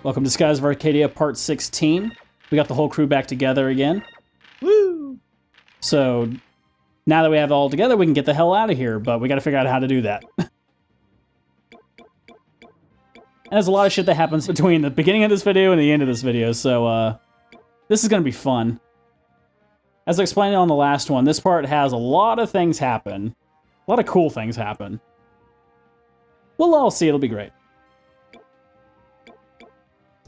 Welcome to Skies of Arcadia Part 16. We got the whole crew back together again. Woo! So, now that we have it all together, we can get the hell out of here, but we gotta figure out how to do that. And there's a lot of shit that happens between the beginning of this video and the end of this video, so, this is gonna be fun. As I explained on the last one, this part has a lot of things happen. A lot of cool things happen. We'll all see, it'll be great.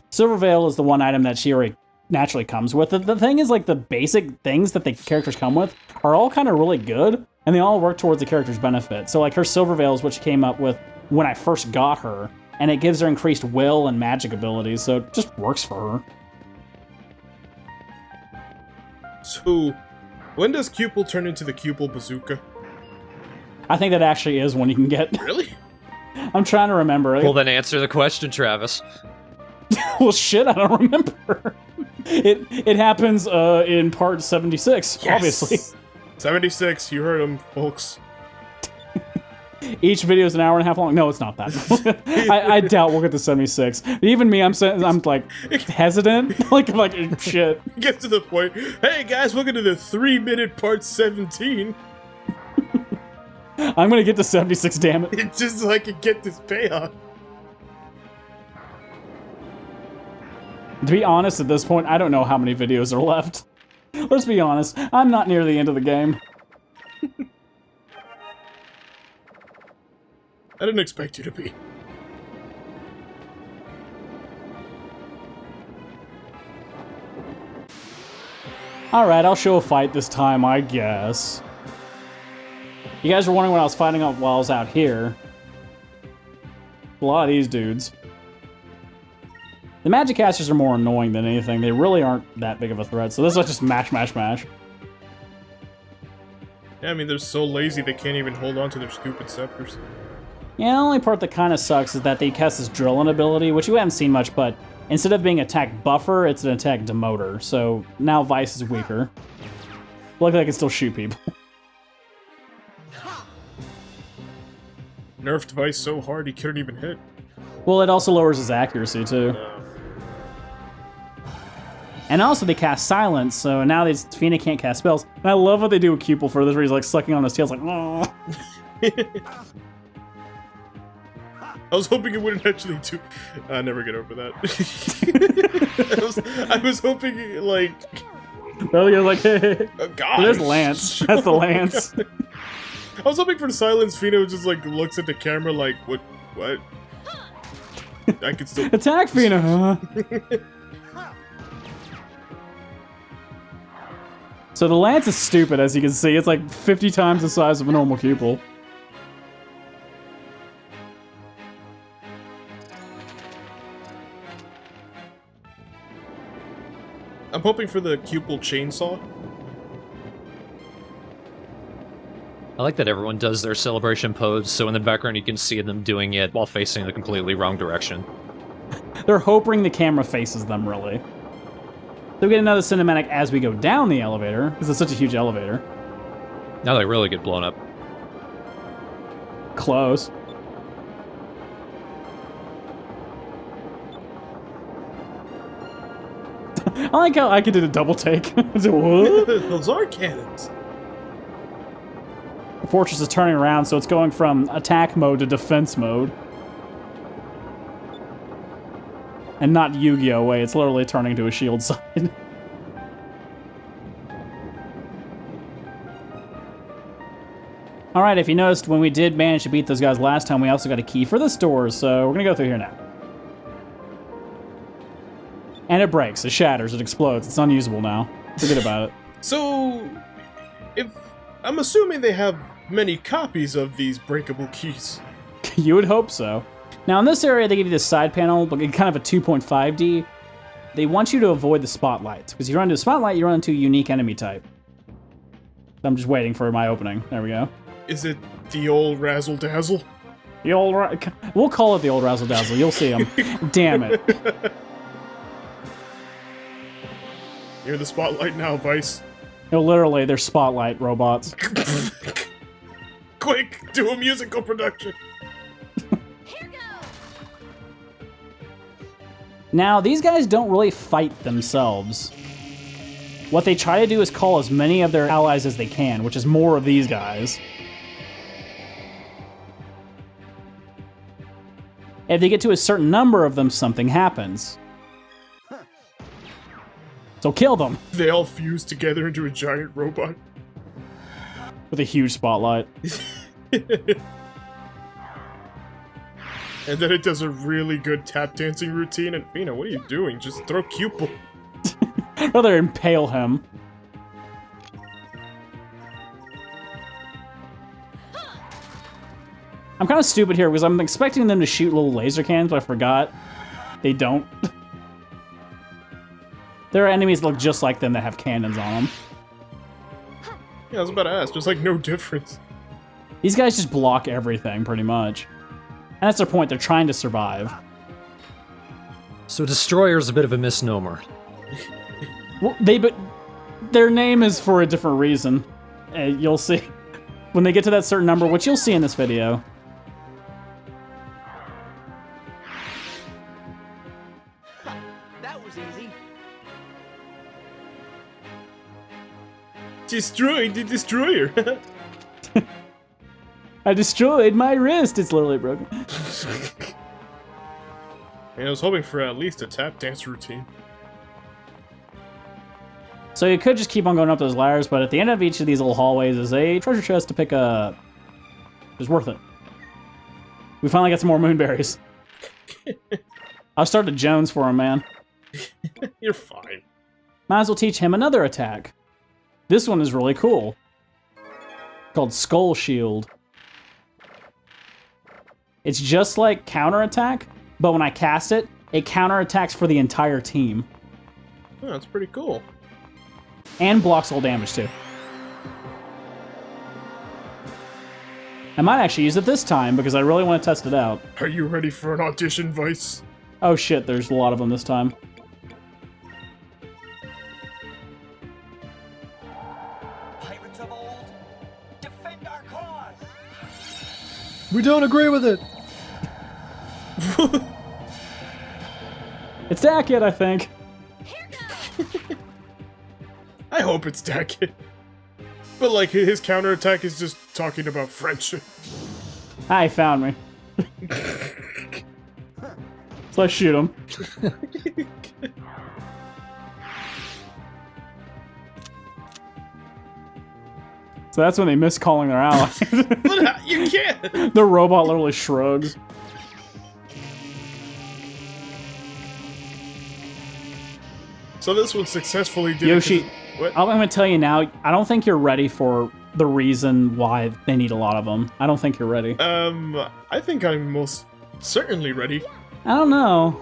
Silver Veil is the one item that she already naturally comes with. The thing is, like, the basic things that the characters come with are all kind of really good, and they all work towards the character's benefit. So, like, her Silver Veil is what she came up with when I first got her, and it gives her increased will and magic abilities, so it just works for her. So, when does Cupel turn into the Cupel Bazooka? I think that actually is one you can get. Really? I'm trying to remember. Well, then answer the question, Travis. Well, shit, I don't remember. It happens in part 76, Yes! obviously. 76, you heard him, folks. Each video is an hour and a half long. No, it's not that. I doubt we'll get to 76. Even me, I'm like hesitant. like shit. Get to the point. Hey guys, welcome to the 3-minute part 17. I'm gonna get to 76, damn it. It's just so I can get this payoff. To be honest, at this point, I don't know how many videos are left. Let's be honest, I'm not near the end of the game. I didn't expect you to be. Alright, I'll show a fight this time, I guess. You guys were wondering what I was fighting while I was out here. A lot of these dudes. The magic casters are more annoying than anything. They really aren't that big of a threat, so this is just mash, mash, mash. Yeah, I mean, they're so lazy they can't even hold on to their stupid scepters. Yeah, the only part that kind of sucks is that they cast this drilling ability, which you haven't seen much, but instead of being attack buffer, it's an attack demoter, so now Vyse is weaker. Luckily I can still shoot people. Nerfed Vyse so hard he couldn't even hit. Well, it also lowers his accuracy, too. And also they cast Silence, so now Fina can't cast spells. And I love what they do with Cupel for this, where he's like sucking on his tail, like, oh. I was hoping it wouldn't actually do... I never get over that. I was hoping, like... Well, you're like, hey. Oh, God. There's Lance. That's the Lance. I was hoping for silence. Fina just, like, looks at the camera like, what? I could still... Attack Fina, huh? So the Lance is stupid, as you can see. It's like 50 times the size of a normal Cupel. I'm hoping for the Cupel chainsaw. I like that everyone does their celebration pose, so in the background you can see them doing it while facing the completely wrong direction. They're hoping the camera faces them, really. So we get another cinematic as we go down the elevator, because it's such a huge elevator. Now they really get blown up. Close. I like how I could do the double take. Those are cannons. The fortress is turning around, so it's going from attack mode to defense mode. And not Yu-Gi-Oh way, it's literally turning to a shield side. Alright, if you noticed, when we did manage to beat those guys last time, we also got a key for this door, so we're gonna go through here now. And it breaks, it shatters, it explodes, it's unusable now. Forget about it. So, if... I'm assuming they have many copies of these breakable keys. You would hope so. Now in this area, they give you this side panel, but kind of a 2.5D. They want you to avoid the spotlights, because if you run into a spotlight, you run into a unique enemy type. So I'm just waiting for my opening. There we go. Is it the old Razzle Dazzle? The old... We'll call it the old Razzle Dazzle. You'll see him. Damn it. You're in the spotlight now, Vyse. No, literally, they're spotlight robots. Quick, do a musical production. Now, these guys don't really fight themselves. What they try to do is call as many of their allies as they can, which is more of these guys. If they get to a certain number of them, something happens. So kill them. They all fuse together into a giant robot. With a huge spotlight. And then it does a really good tap dancing routine, and Fina, what are you doing? Just throw Cupel. I'd rather impale him. I'm kind of stupid here because I'm expecting them to shoot little laser cannons, but I forgot. They don't. There are enemies that look just like them that have cannons on them. Yeah, I was about to ask, just like no difference. These guys just block everything, pretty much. And that's their point, they're trying to survive. So Destroyer's a bit of a misnomer. Well, but their name is for a different reason. You'll see. When they get to that certain number, which you'll see in this video. That was easy. Destroy the Destroyer! I destroyed my wrist! It's literally broken. I was hoping for at least a tap dance routine. So you could just keep on going up those ladders, but at the end of each of these little hallways is a treasure chest to pick up. It's worth it. We finally got some more moonberries. I'll start a Jones for him, man. You're fine. Might as well teach him another attack. This one is really cool. Called Skull Shield. It's just like counterattack, but when I cast it, it counterattacks for the entire team. Oh, that's pretty cool. And blocks all damage too. I might actually use it this time because I really want to test it out. Are you ready for an audition, Vyse? Oh shit, there's a lot of them this time. Pirates of old, defend our cause. We don't agree with it! It's Dackett, I think. I hope it's Dackett. But like, his counterattack is just talking about friendship. Ah, he found me. So I shoot him. So that's when they miss calling their allies. But you can't! The robot literally shrugs. So this one successfully did Yoshi, it 'cause- what? I'm going to tell you now, I don't think you're ready for the reason why they need a lot of them. I don't think you're ready. I think I'm most certainly ready. I don't know.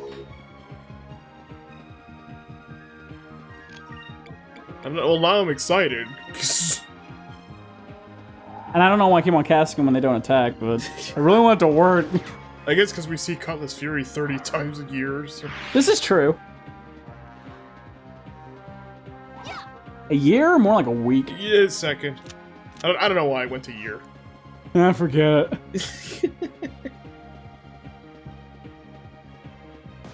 Well, now I'm excited. And I don't know why I keep on casting them when they don't attack, but I really want it to work. I guess because we see Cutlass Fury 30 times a year. So. This is true. A year? More like a week. Yeah, a second. I don't know why I went to year. I forget it.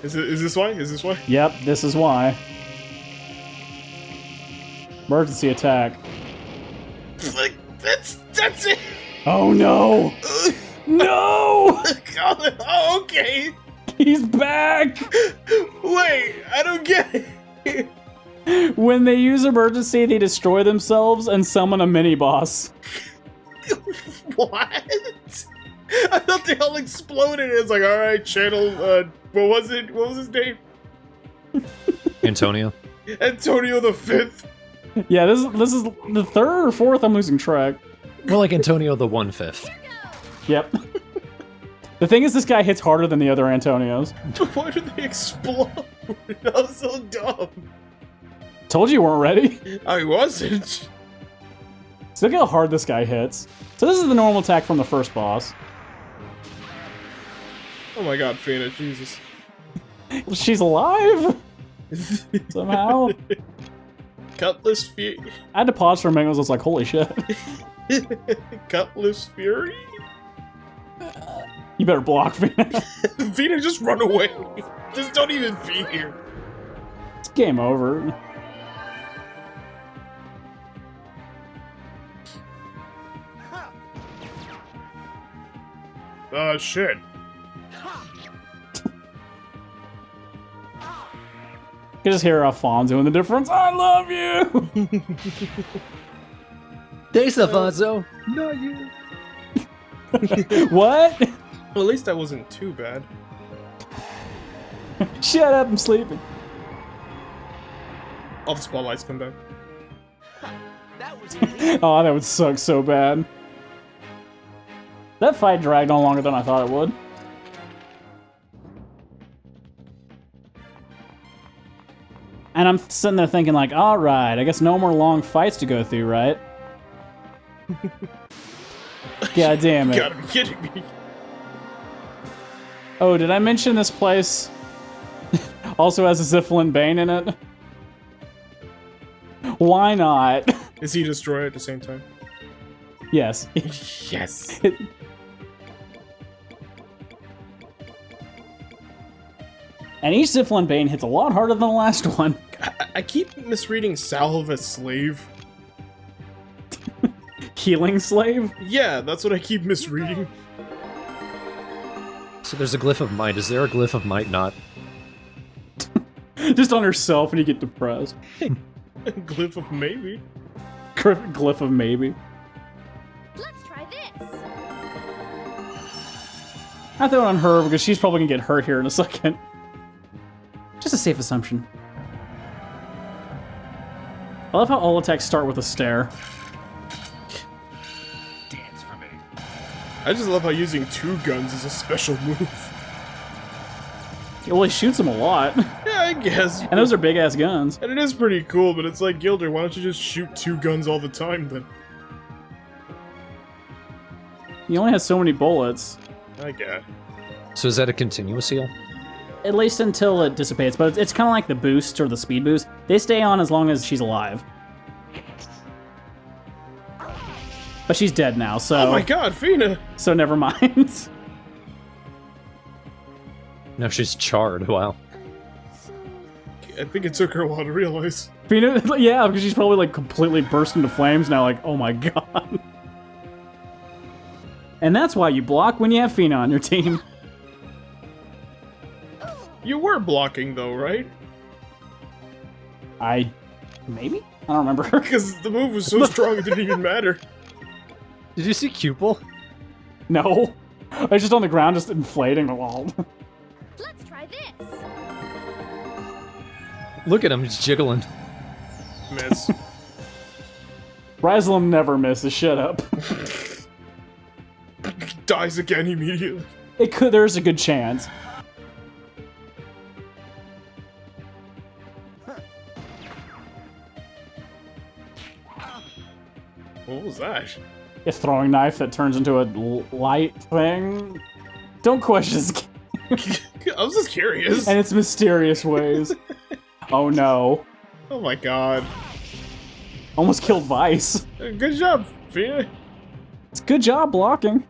Is this why? Is this why? Yep, this is why. Emergency attack. Like, that's it! Oh no! No! Oh, okay! He's back! Wait, I don't get it! When they use emergency, they destroy themselves and summon a mini-boss. What? I thought they all exploded. It's like, alright, channel, what was it? What was his name? Antonio. Antonio the Fifth. Yeah, this is the third or fourth. I'm losing track. More like Antonio the 1/5. Yep. The thing is, this guy hits harder than the other Antonios. Why did they explode? That was so dumb. Told you weren't ready. I wasn't. So look how hard this guy hits. So this is the normal attack from the first boss. Oh my god, Fina, Jesus. She's alive! Somehow. Cutlass Fury. I had to pause for a minute, I was like, holy shit. Cutlass Fury? You better block Vina. Vina, just run away. Just don't even be here. It's game over. Shit. You can just hear Alfonso in the difference. I love you! Thanks, Alfonso. Not you. What? Well, at least that wasn't too bad. Shut up, I'm sleeping. All the spotlights come back. That was easy. Oh, that would suck so bad. That fight dragged on longer than I thought it would. And I'm sitting there thinking like, alright, I guess no more long fights to go through, right? God damn You it. gotta be kidding me. Oh, did I mention this place also has a Ziflin Bane in it? Why not? Is he destroyed at the same time? Yes. Yes. And each Ziflin Bane hits a lot harder than the last one. I keep misreading Salve as slave. Healing Slave? Yeah, that's what I keep misreading. So there's a glyph of might. Is there a glyph of might not? Just on herself and you get depressed. Glyph of maybe. Glyph of maybe. Let's try this. I throw it on her because she's probably gonna get hurt here in a second. Just a safe assumption. I love how all attacks start with a stare. Dance for me. I just love how using 2 guns is a special move. Well, he shoots them a lot. Yeah, I guess. And those are big-ass guns. And it is pretty cool, but it's like, Gilder, why don't you just shoot 2 guns all the time then? He only has so many bullets. I guess. So is that a continuous heal? At least until it dissipates, but it's kind of like the boost or the speed boost. They stay on as long as she's alive. But she's dead now, so... Oh my god, Fina! So never mind. No, she's charred. Wow. I think it took her a while to realize. Fina, yeah, because she's probably like completely burst into flames now, like, oh my god. And that's why you block when you have Fina on your team. You were blocking though, right? Maybe? I don't remember. Because the move was so strong it didn't even matter. Did you see Cupel? No. I was just on the ground, just inflating the wall. Let's try this. Look at him, he's jiggling. Miss. Raslum never misses, shut up. Dies again immediately. There's a good chance. What was that? A throwing knife that turns into a light thing. Don't question this. I was just curious. And its mysterious ways. Oh no. Oh my god. Almost killed Vyse. Good job, Fina. It's good job blocking.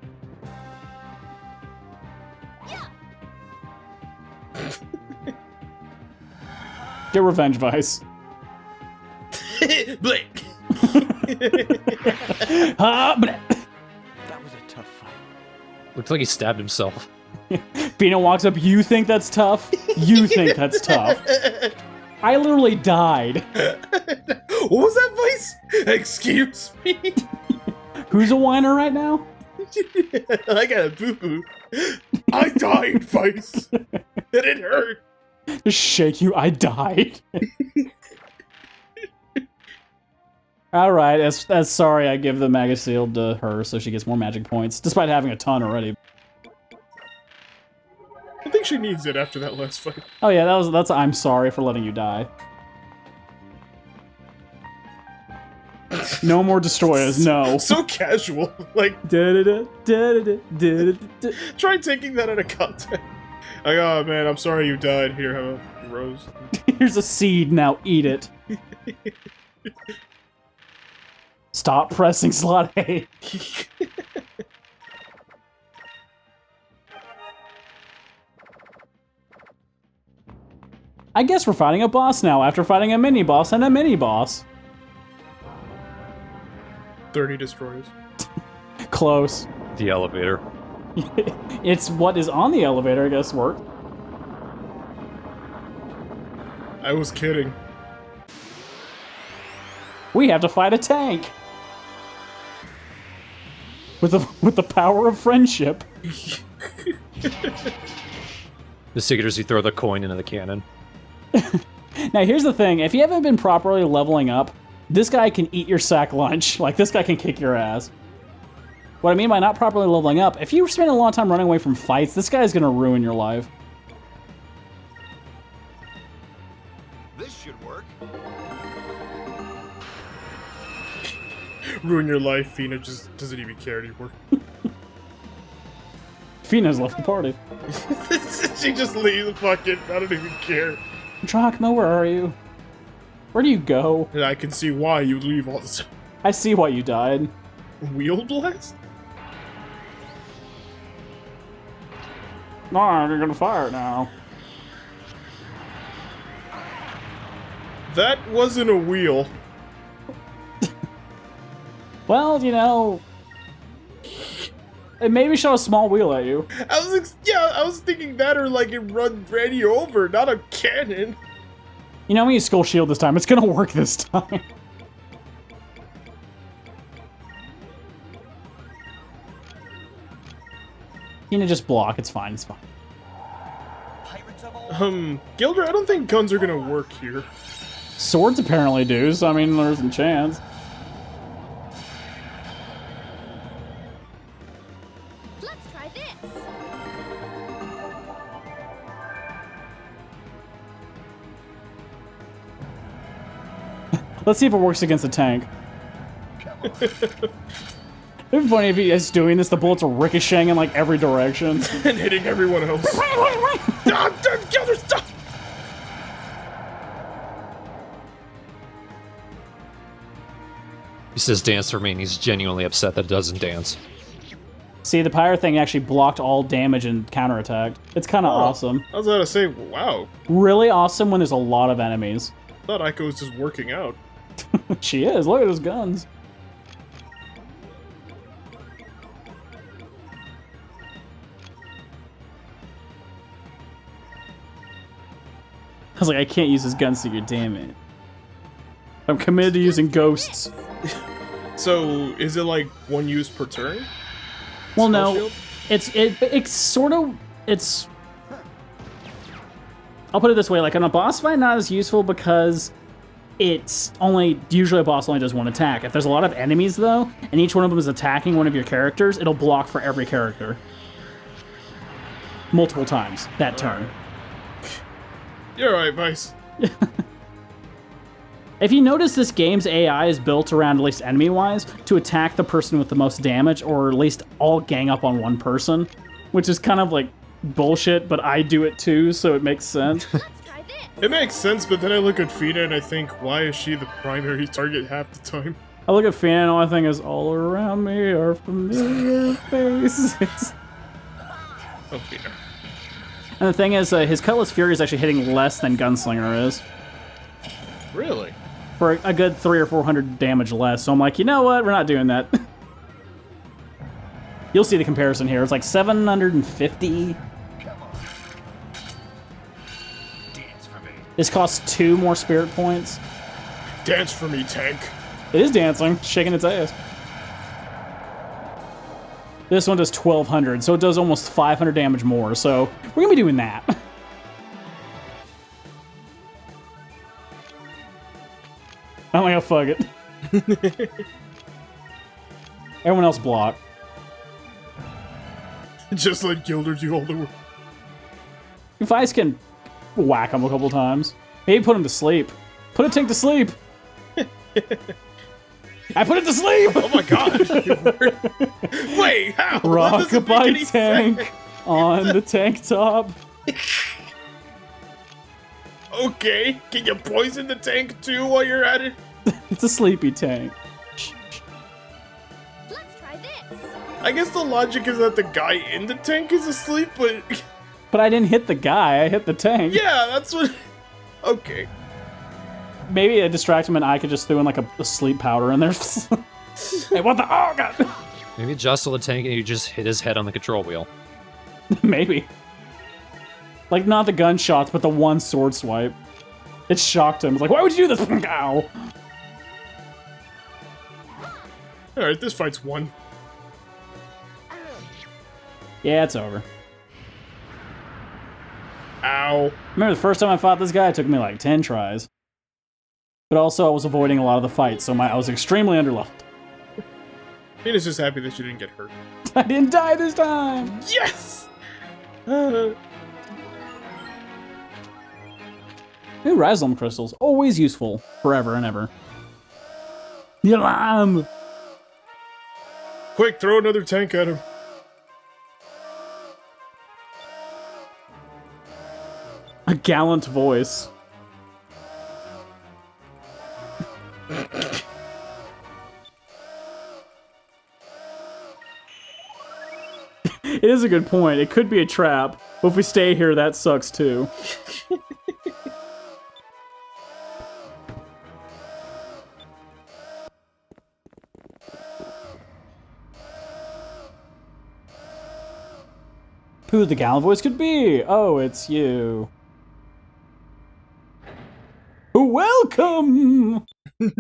Get revenge, Vyse. Blake. Ah, bleh. That was a tough fight. Looks like he stabbed himself. Fina walks up. You think that's tough? You think that's tough? I literally died. What was that voice? Excuse me. Who's a whiner right now? I got a boo-boo. I died, Vice. And it hurt. Just shake you. I died. Alright, as sorry, I give the Maga Shield to her so she gets more magic points, despite having a ton already. I think she needs it after that last fight. Oh yeah, that's I'm sorry for letting you die. No more destroyers, no. So casual. Like, Da-da-da, da-da-da, da-da-da. try taking that out of context. Like, oh man, I'm sorry you died. Here, have a rose. Here's a seed, now eat it. Stop pressing slot A. I guess we're fighting a boss now after fighting a mini-boss and a mini-boss. 30 destroyers. Close. The elevator. It's what is on the elevator, I guess, worked. I was kidding. We have to fight a tank. With the power of friendship. The secret is you throw the coin into the cannon. Now here's the thing, if you haven't been properly leveling up, this guy can eat your sack lunch. Like, this guy can kick your ass. What I mean by not properly leveling up, if you spend a lot of time running away from fights, this guy's gonna ruin your life. This should work. Ruin your life, Fina just doesn't even care anymore. Fina's left the party. She just leaves fucking, I don't even care. TheStrawhatNO, where are you? Where do you go? And I can see why you leave all the time. I see why you died. Wheel blast? No, you're gonna fire it now. That wasn't a wheel. Well, you know... It maybe shot a small wheel at you. I was thinking that or like it ran you over, not a cannon. You know, I'm gonna use Skull Shield this time. It's gonna work this time. You know, just block. It's fine. It's fine. Pirates of old. Gilder, I don't think guns are gonna work here. Swords apparently do, so I mean, there's a chance. Let's try this. Let's see if it works against a tank. It'd be funny if he's doing this, the bullets are ricocheting in like every direction. And hitting everyone else. Gilder, stop! He says dance for me, and he's genuinely upset that it doesn't dance. See, the pirate thing actually blocked all damage and counterattacked. It's kind of awesome. I was about to say, wow. Really awesome when there's a lot of enemies. I thought Aiko was just working out. She is. Look at those guns. I was like, I can't use his gunseeker, damn it. I'm committed to using ghosts. So, is it like one use per turn? Well, Skull no. shield? It's sort of... It's... I'll put it this way, like, on a boss fight, not as useful because it's only... Usually a boss only does one attack. If there's a lot of enemies, though, and each one of them is attacking one of your characters, it'll block for every character. Multiple times that turn. You're right, Vyse. If you notice, this game's AI is built around, at least enemy-wise, to attack the person with the most damage, or at least all gang up on one person, which is kind of like bullshit, but I do it too, so it makes sense. Let's try this. It makes sense, but then I look at Fina and I think, why is she the primary target half the time? I look at Finn and all I think is, all around me are familiar faces. Oh, Fina. And the thing is, his Cutlass Fury is actually hitting less than Gunslinger is. Really? For a good 300 or 400 damage less. So I'm like, you know what? We're not doing that. You'll see the comparison here. It's like 750. Come on. Dance for me. This costs 2 more spirit points. Dance for me, tank. It is dancing, shaking its ass. This one does 1200, so it does almost 500 damage more. So we're gonna be doing that. I'm like, oh, fuck it. Everyone else block. Just let Gilder do all the work. Vyse can whack him a couple times. Maybe put him to sleep. Put a tank to sleep. I put it to sleep. Oh my god. Wait, how? That doesn't make Rockabye any tank sense. on the tank top. Okay, can you poison the tank too while you're at it? It's a sleepy tank. Let's try this. I guess the logic is that the guy in the tank is asleep, but But I didn't hit the guy, I hit the tank. yeah, that's what. Okay. Maybe it distracted him and I could just throw in like a sleep powder in there. Hey, what the? Oh, God. Maybe jostle the tank and you just hit his head on the control wheel. Maybe. Like, not the gunshots, but the one sword swipe. It shocked him. It's like, why would you do this? Ow. Alright, this fight's won. Yeah, it's over. Ow. Remember the first time I fought this guy, it took me like 10 tries. But also, I was avoiding a lot of the fights, so I was extremely underleveled. Venus is happy that you didn't get hurt. I didn't die this time! Yes! New Raslum crystals, always useful, forever and ever. Yalam! Quick, throw another tank at him. A gallant voice. It is a good point. It could be a trap, but if we stay here, that sucks too. Who the gallant voice could be? Oh, it's you. Welcome! The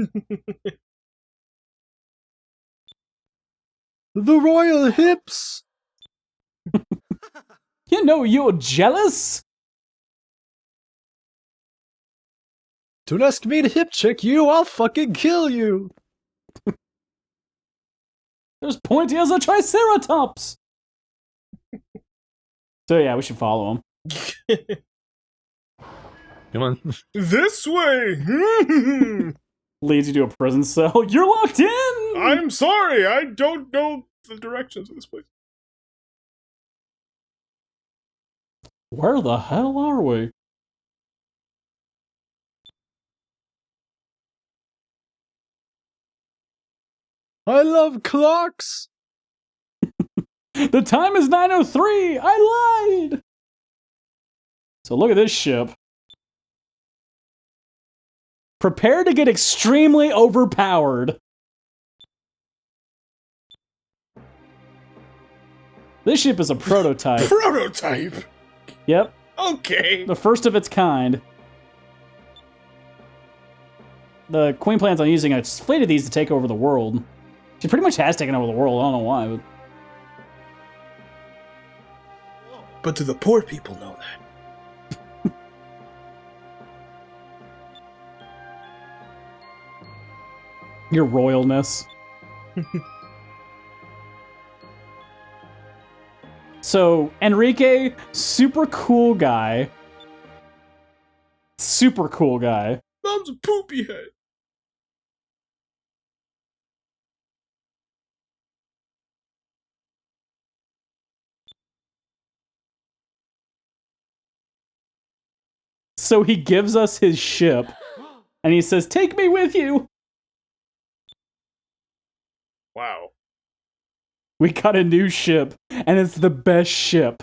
royal hips! You know you're jealous? Don't ask me to hip check you, I'll fucking kill you! There's pointy as a triceratops! So yeah, we should follow him. Come on. This way! Leads you to a prison cell. You're locked in! I'm sorry, I don't know the directions of this place. Where the hell are we? I love clocks! The time is 9:03! I lied! So look at this ship. Prepare to get extremely overpowered. This ship is a prototype. Prototype? Yep, Okay. the first of its kind. The Queen plans on using a fleet of these to take over the world. She pretty much has taken over the world, I don't know why, but... But do the poor people know that? Your royalness. So, Enrique, super cool guy. Super cool guy. Mom's a poopy head. So he gives us his ship, and he says, "Take me with you." Wow. We got a new ship, and it's the best ship.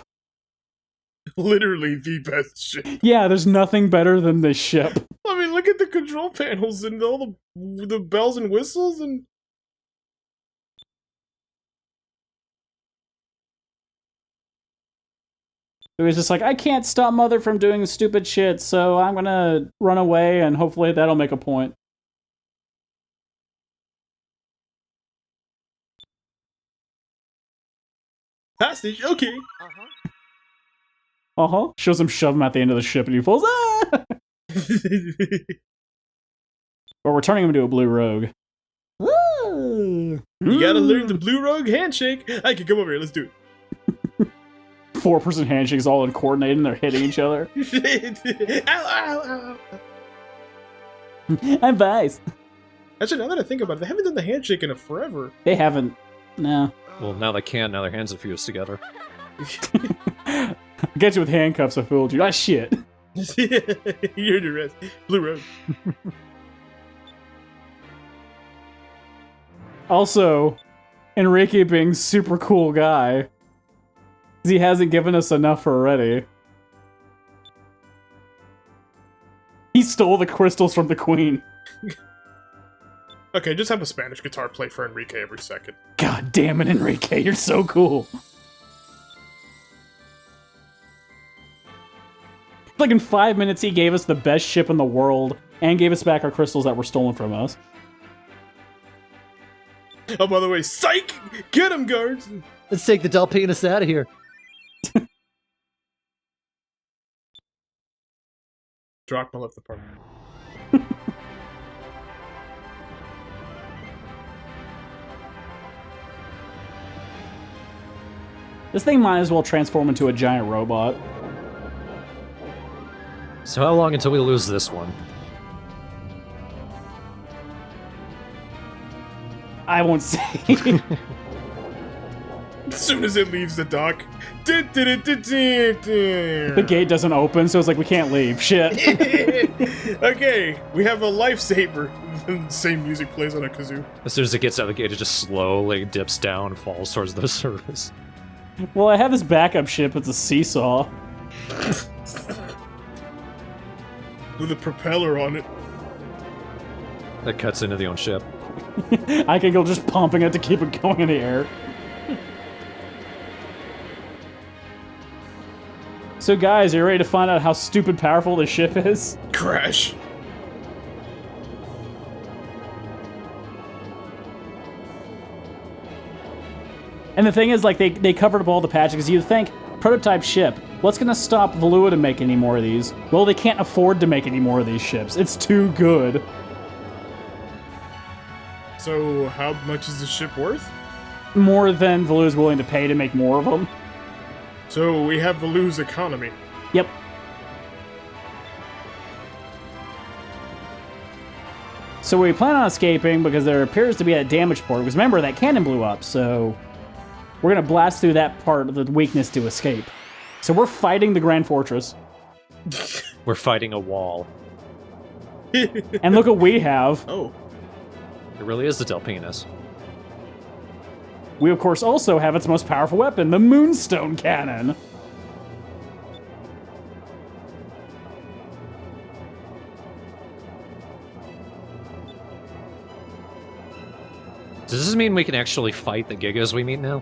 Literally the best shit. Yeah, there's nothing better than this ship. I mean, look at the control panels and all the bells and whistles and... It was just like, I can't stop Mother from doing stupid shit, so I'm gonna run away, and hopefully that'll make a point. Hostage, okay. Shows him shove him at the end of the ship, and he falls. Ah! Or we're turning him into a blue rogue. You gotta learn the Blue Rogue handshake. I can come over here, let's do it. 4-person handshakes all uncoordinated, and they're hitting each other. Ow, ow, ow, ow. I'm Vyse. Actually, now that I think about it, they haven't done the handshake in a forever. They haven't. No. Well, now they can, now their hands are fused together. I get you with handcuffs, I fooled you. Ah, shit. You're in arrest. Blue Rogue. Also, Enrique being super cool guy. 'Cause he hasn't given us enough already. He stole the crystals from the queen. Okay, just have a Spanish guitar play for Enrique every second. God damn it, Enrique, you're so cool. Like in 5 minutes, he gave us the best ship in the world and gave us back our crystals that were stolen from us. Oh, by the way, psych! Get him, guards! Let's take the Delphinus out of here. Drachma left the party. This thing might as well transform into a giant robot. So how long until we lose this one? I won't say. As soon as it leaves the dock. The gate doesn't open, so it's like we can't leave. Shit. Okay, we have a lifesaver. The same music plays on a kazoo. As soon as it gets out of the gate, it just slowly dips down and falls towards the surface. Well, I have this backup ship. It's a seesaw. With a propeller on it. That cuts into the own ship. I can go just pumping it to keep it going in the air. So guys, are you ready to find out how stupid powerful this ship is? Crash. And the thing is, like, they covered up all the patches, because you'd think, prototype ship, what's gonna stop Valua to make any more of these? Well, they can't afford to make any more of these ships. It's too good. So, how much is the ship worth? More than Valua's willing to pay to make more of them. So, we have Valua's economy. Yep. So we plan on escaping because there appears to be a damage port. Because remember, that cannon blew up, so we're going to blast through that part of the weakness to escape. So we're fighting the Grand Fortress. We're fighting a wall. And look what we have. Oh. It really is the Delphinus. We, of course, also have its most powerful weapon, the Moonstone Cannon. Does this mean we can actually fight the Gigas we meet now?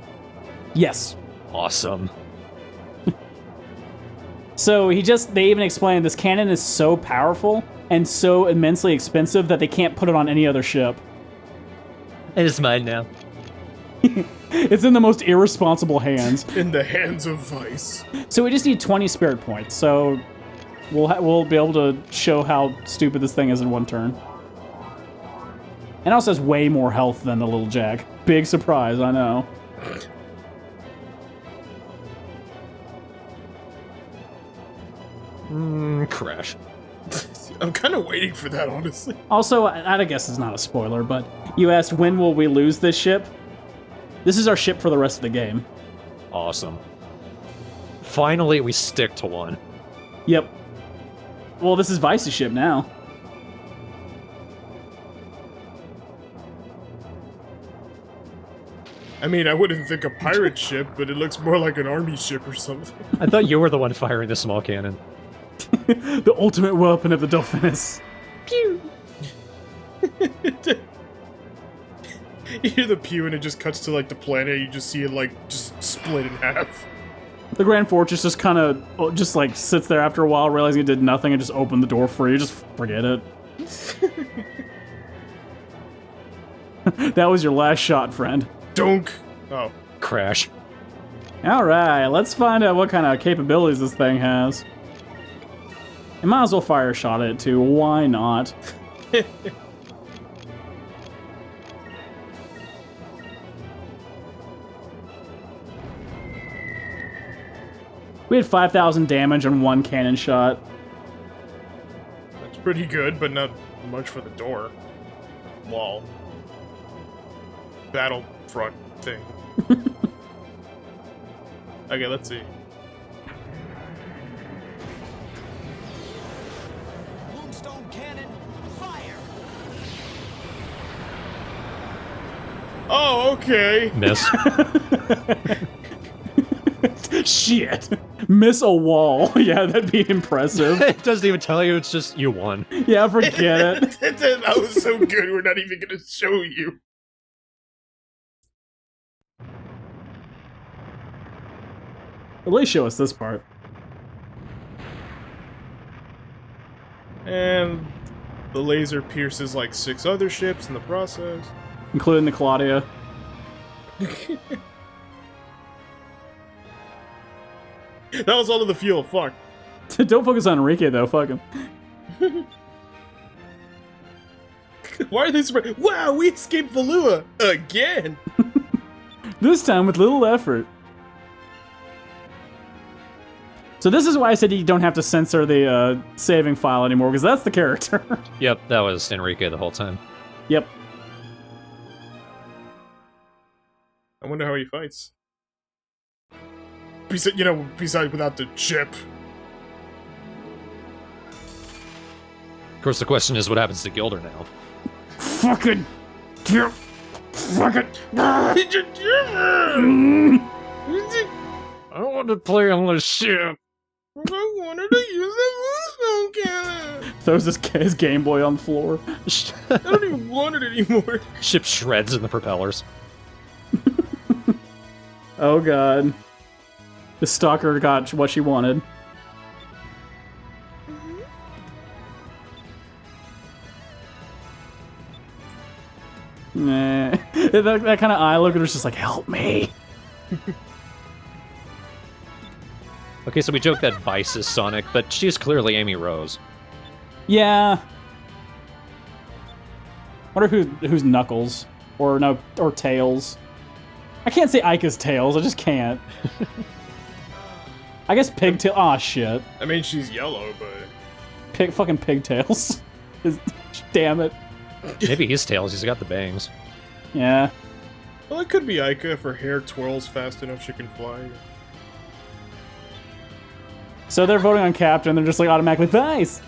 Yes. Awesome. So they even explained this cannon is so powerful and so immensely expensive that they can't put it on any other ship. It is mine now. It's in the most irresponsible hands. In the hands of Vyse. So we just need 20 spirit points, so we'll be able to show how stupid this thing is in one turn. And it also has way more health than the little Jack. Big surprise, I know. Crash. I'm kind of waiting for that, honestly. Also, I guess it's not a spoiler, but you asked when will we lose this ship? This is our ship for the rest of the game. Awesome. Finally, we stick to one. Yep. Well, this is Vyse's ship now. I mean, I wouldn't think a pirate ship, but it looks more like an army ship or something. I thought you were the one firing the small cannon. The ultimate weapon of the Delphinus. Pew! You hear the pew and it just cuts to, like, the planet. You just see it, like, just split in half. The Grand Fortress just kind of, just like, sits there after a while, realizing it did nothing, and just opened the door for you. Just forget it. That was your last shot, friend. Dunk! Oh. Crash. Alright, let's find out what kind of capabilities this thing has. You might as well fire a shot at it, too. Why not? We had 5,000 damage on one cannon shot. That's pretty good, but not much for the door. Wall. Battlefront thing. Okay, let's see. Moonstone cannon, fire! Oh, okay. Miss. Shit. Miss a wall. Yeah, that'd be impressive. It doesn't even tell you, it's just you won. Yeah, forget it. That was so good, we're not even gonna show you. At least show us this part. And the laser pierces like 6 other ships in the process. Including the Claudia. That was all of the fuel, fuck. Don't focus on Enrique, though. Fuck him. Why are they surprised? Wow, we escaped Valua! Again! This time with little effort. So this is why I said you don't have to censor the saving file anymore, because that's the character. Yep, that was Enrique the whole time. Yep. I wonder how he fights. Besides without the chip. Of course, the question is, what happens to Gilder now? Fucking... Fucking... I don't want to play on the ship. I wanted to use the moonstone cannon. Throws his Game Boy on the floor. I don't even want it anymore. Ship shreds in the propellers. Oh god. The stalker got what she wanted. Nah. that kind of eye look, it's just like, help me. Okay, so we joked that Vyse is Sonic, but she's clearly Amy Rose. Yeah. Wonder who's Knuckles or Tails. I can't say Ika's Tails. I just can't. I guess Pigtail. Aw, shit. I mean, she's yellow, but Fucking Pigtails. Damn it. Maybe he's Tails. He's got the bangs. Yeah. well, it could be Ika if her hair twirls fast enough she can fly. So they're voting on captain. They're just like automatically Vyse.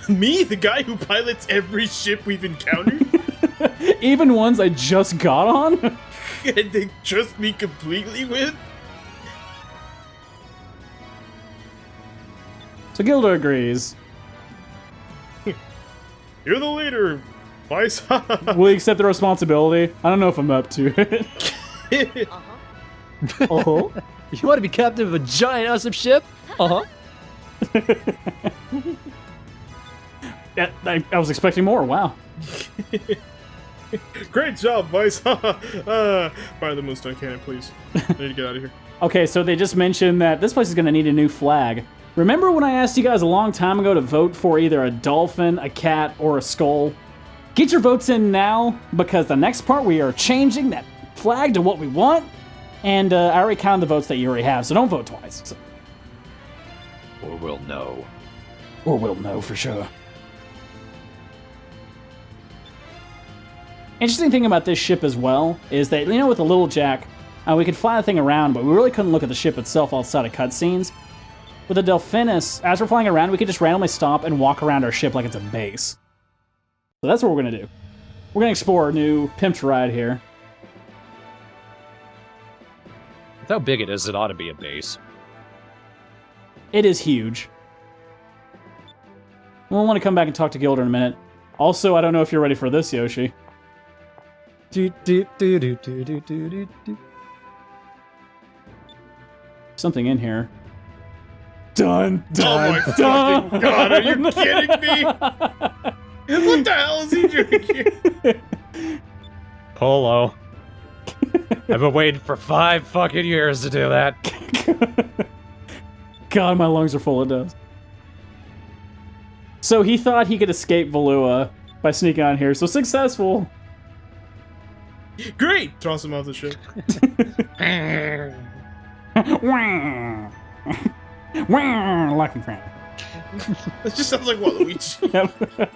Me, the guy who pilots every ship we've encountered, Even ones I just got on. and they trust me completely with. So Gilda agrees. You're the leader, Vyse. Will you accept the responsibility? I don't know if I'm up to it. Oh. You want to be captain of a giant awesome ship? Uh-huh. Yeah, I was expecting more. Wow. Great job, Vyse. Fire the moonstone cannon, please. I need to get out of here. Okay, so they just mentioned that this place is going to need a new flag. Remember when I asked you guys a long time ago to vote for either a dolphin, a cat, or a skull? Get your votes in now, because the next part we are changing that flag to what we want, and I already counted the votes that you already have, so don't vote twice. So. Or we'll know. Or we'll know for sure. Interesting thing about this ship as well is that, you know, with the little jack, we could fly the thing around, but we really couldn't look at the ship itself outside of cutscenes. With the Delphinus, as we're flying around, we could just randomly stop and walk around our ship like it's a base. So that's what we're going to do. We're going to explore a new pimped ride here. With how big it is, it ought to be a base. It is huge. We'll want to come back and talk to Gilder in a minute. Also, I don't know if you're ready for this, Yoshi. Something in here. Dun, Oh my fucking god, are you kidding me? What the hell is he doing here? Polo. I've been waiting for 5 fucking years to do that. God, my lungs are full of dust. So he thought he could escape Valua by sneaking on here. So successful. Great! Toss him off the ship. Lucky friend. That just sounds like Waluigi.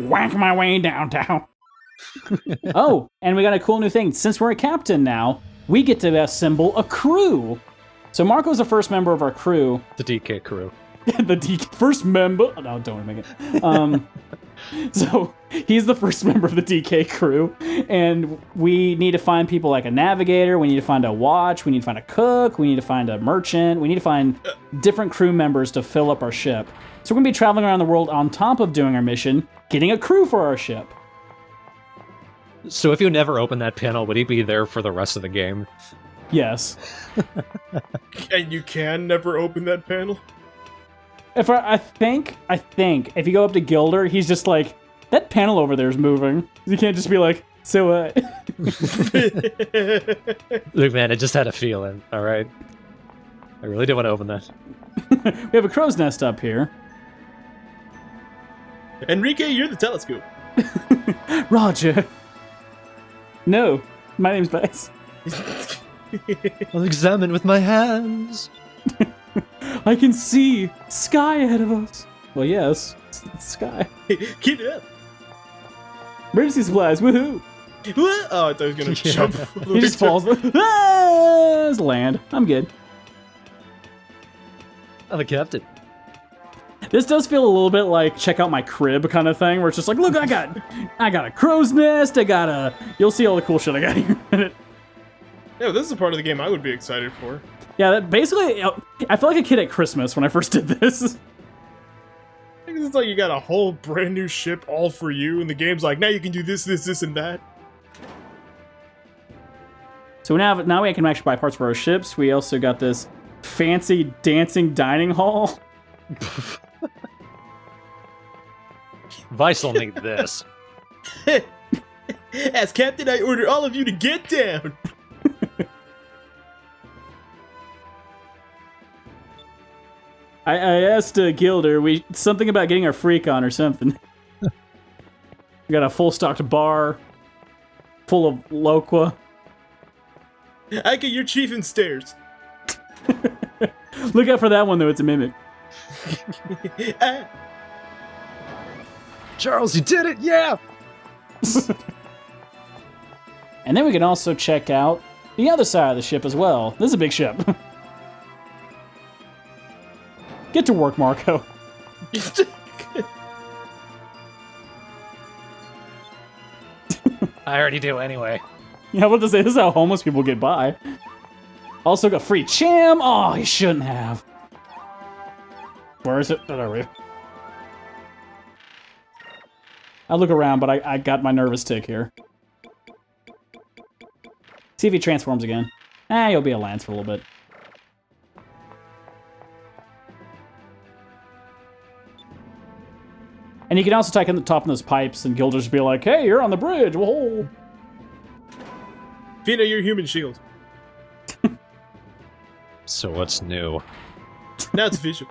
Whack my way downtown. Oh, and we got a cool new thing. Since we're a captain now, we get to assemble a crew. So Marco's the first member of our crew. The DK crew. The first member. No, don't make it. So he's the first member of the DK crew, and we need to find people like a navigator, we need to find a watch, we need to find a cook, we need to find a merchant, we need to find different crew members to fill up our ship. So we're going to be traveling around the world on top of doing our mission, getting a crew for our ship. So if you never open that panel, would he be there for the rest of the game? Yes. And you can never open that panel? I think if you go up to Gilder, he's just like, that panel over there is moving. You can't just be like, so what? Look, man, I just had a feeling, alright? I really didn't want to open that. We have a crow's nest up here. Enrique, you're the telescope. Roger. No, my name's Vyse. I'll examine with my hands. I can see sky ahead of us. Well, yes, it's sky. Keep it up. Emergency supplies, woohoo! What? Oh, I thought he was gonna jump. He just falls. Ah, it's land. I'm good. I'm the captain. This does feel a little bit like check out my crib kind of thing, where it's just like, look, I got a crow's nest. You'll see all the cool shit I got here in a minute. Yeah, this is a part of the game I would be excited for. Yeah, that basically, I felt like a kid at Christmas when I first did this. Because it's like you got a whole brand new ship all for you, and the game's like, now you can do this, this, this, and that. So now we can actually buy parts for our ships. We also got this fancy dancing dining hall. Vyse will need this. As captain, I order all of you to get down. I asked Gilder, something about getting our freak on or something. We got a full stocked bar full of loqua. I get your chief and stairs. Look out for that one though, it's a mimic. Charles, you did it! Yeah! And then we can also check out the other side of the ship as well. This is a big ship. Get to work, Marco. I already do anyway. Yeah, what to say? This is how homeless people get by. Also got free cham. Oh, he shouldn't have. Where is it? Oh, there we go. I look around, but I got my nervous tick here. See if he transforms again. You'll be a lance for a little bit. And you can also take in the top of those pipes, and Gilder's be like, hey, you're on the bridge. Whoa. Fina, your human shield. So what's new? Now it's official.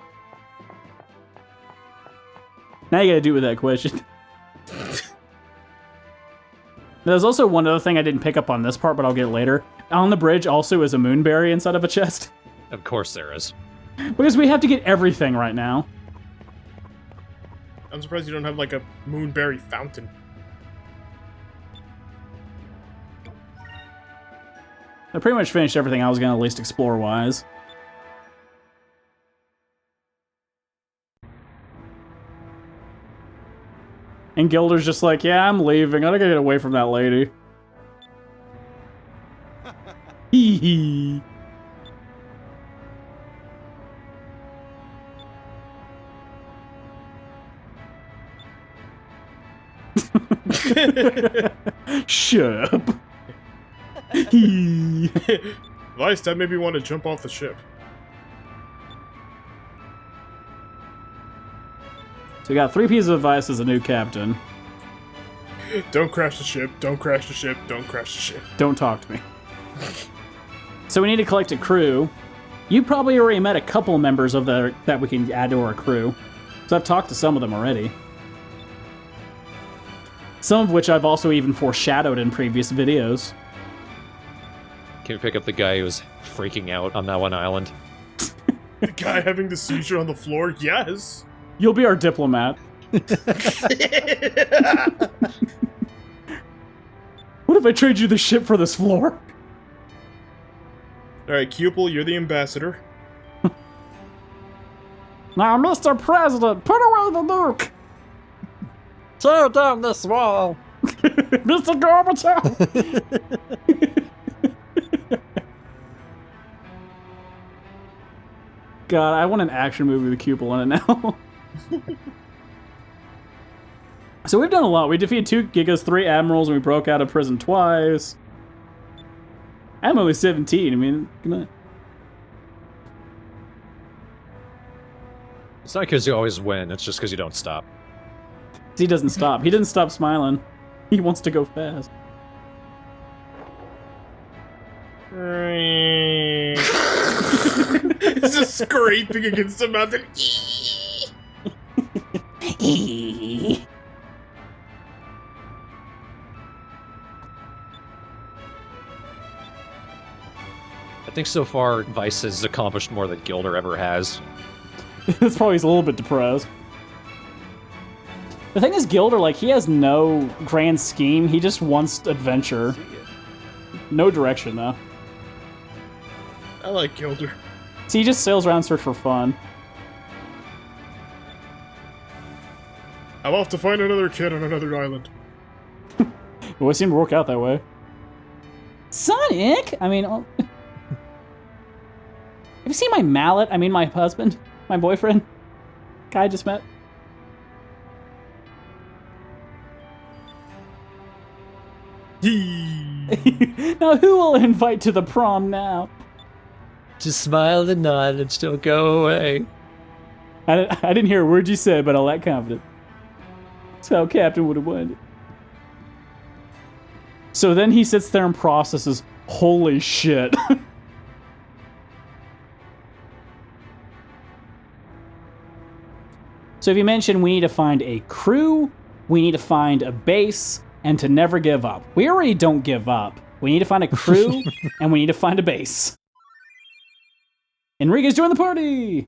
Now you gotta do with that question. There's also one other thing I didn't pick up on this part, but I'll get later. On the bridge also is a moonberry inside of a chest. Of course there is. Because we have to get everything right now. I'm surprised you don't have like a moonberry fountain. I pretty much finished everything I was gonna at least explore-wise. And Gilder's just like, yeah, I'm leaving. I gotta get away from that lady. Hee hee. Shut up. Vyse, that made me want to jump off the ship. So we got 3 pieces of advice as a new captain. Don't crash the ship, don't crash the ship, don't crash the ship. Don't talk to me. So we need to collect a crew. You probably already met a couple members of that we can add to our crew. So I've talked to some of them already. Some of which I've also even foreshadowed in previous videos. Can we pick up the guy who was freaking out on that one island? The guy having the seizure on the floor? Yes! You'll be our diplomat. What if I trade you the ship for this floor? Alright, Cupel, you're the ambassador. Now, Mr. President, put away the nuke! Tear down this wall! Mr. Gorbachev! God, I want an action movie with a Cupel in it now. So we've done a lot. We defeated 2 Gigas, 3 Admirals, and we broke out of prison twice. I'm only 17, I mean, come on. It's not because you always win, it's just because you don't stop. He doesn't stop. He doesn't stop smiling. He wants to go fast. It's just scraping against the mountain. I think so far, Vyse has accomplished more than Gilder ever has. That's probably he's a little bit depressed. The thing is, Gilder, like, he has no grand scheme. He just wants adventure. No direction, though. I like Gilder. So he just sails around search for fun. I'm off to find another kid on another island. It always seemed to work out that way. Sonic? I mean... Oh. Have you seen my mallet? I mean, my husband? My boyfriend? Guy I just met? Now who will invite to the prom now? Just smile and nod and still go away. I didn't hear a word you said, but I lack confidence. That's how Captain would have wanted it. So then he sits there and processes, holy shit. So if you mentioned we need to find a crew, we need to find a base, and to never give up. We already don't give up. We need to find a crew, and we need to find a base. Enrique's joined the party!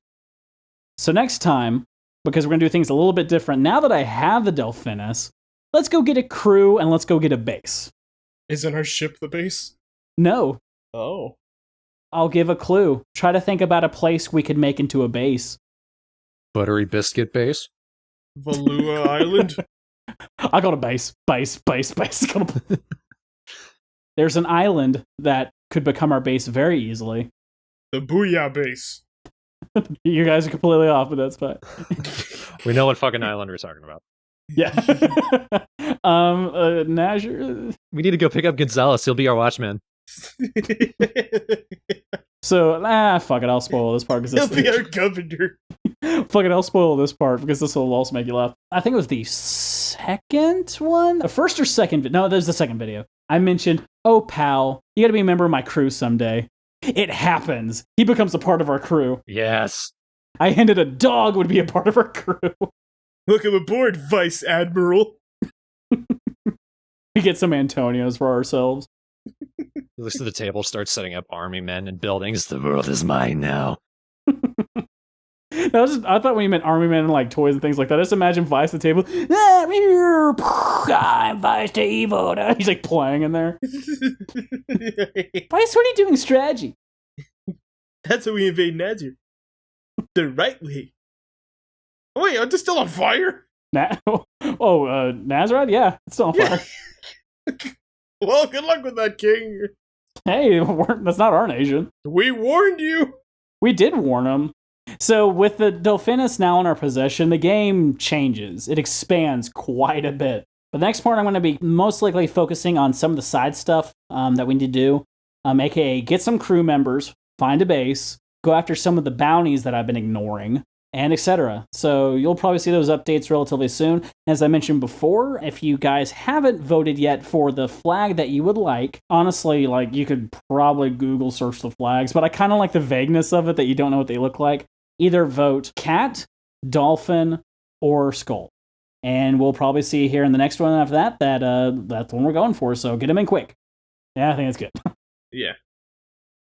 So next time, because we're going to do things a little bit different, now that I have the Delphinus, let's go get a crew and let's go get a base. Isn't our ship the base? No. Oh. I'll give a clue. Try to think about a place we could make into a base. Buttery biscuit base? Valua Island? I got a base. There's an island that could become our base very easily. The Booyah base. You guys are completely off, but that's fine. We know what fucking island we're talking about. Yeah. Nazure. We need to go pick up Gonzalez. He'll be our watchman. So, fuck it. I'll spoil this part because He'll be our governor. Fuck it. I'll spoil this part because this will also make you laugh. I think it was the second one, the first or second. No, there's the second video. I mentioned, oh pal, you got to be a member of my crew someday. It happens. He becomes a part of our crew. Yes. I hinted a dog would be a part of our crew. Welcome aboard, Vice Admiral. We get some Antonios for ourselves. He looks at the table, starts setting up army men and buildings. The world is mine now. I thought when you meant army men and like toys and things like that, I just imagine Vyse at the table. I'm Vyse to Evo. He's like playing in there. Vyse, what are you doing strategy? That's how we invade Nazir. The right way. Oh, wait, are they still on fire? Nazareth? Yeah, it's still on fire. Well, good luck with that, King. Hey, that's not our nation. We warned you. We did warn them. So with the Delphinus now in our possession, the game changes. It expands quite a bit. The next part, I'm going to be most likely focusing on some of the side stuff that we need to do, aka get some crew members, find a base, go after some of the bounties that I've been ignoring, and etc. So you'll probably see those updates relatively soon. As I mentioned before, if you guys haven't voted yet for the flag that you would like, honestly, like you could probably Google search the flags, but I kind of like the vagueness of it that you don't know what they look like. Either vote cat, dolphin, or skull. And we'll probably see here in the next one after that that's the one we're going for, so get them in quick. Yeah, I think that's good. Yeah.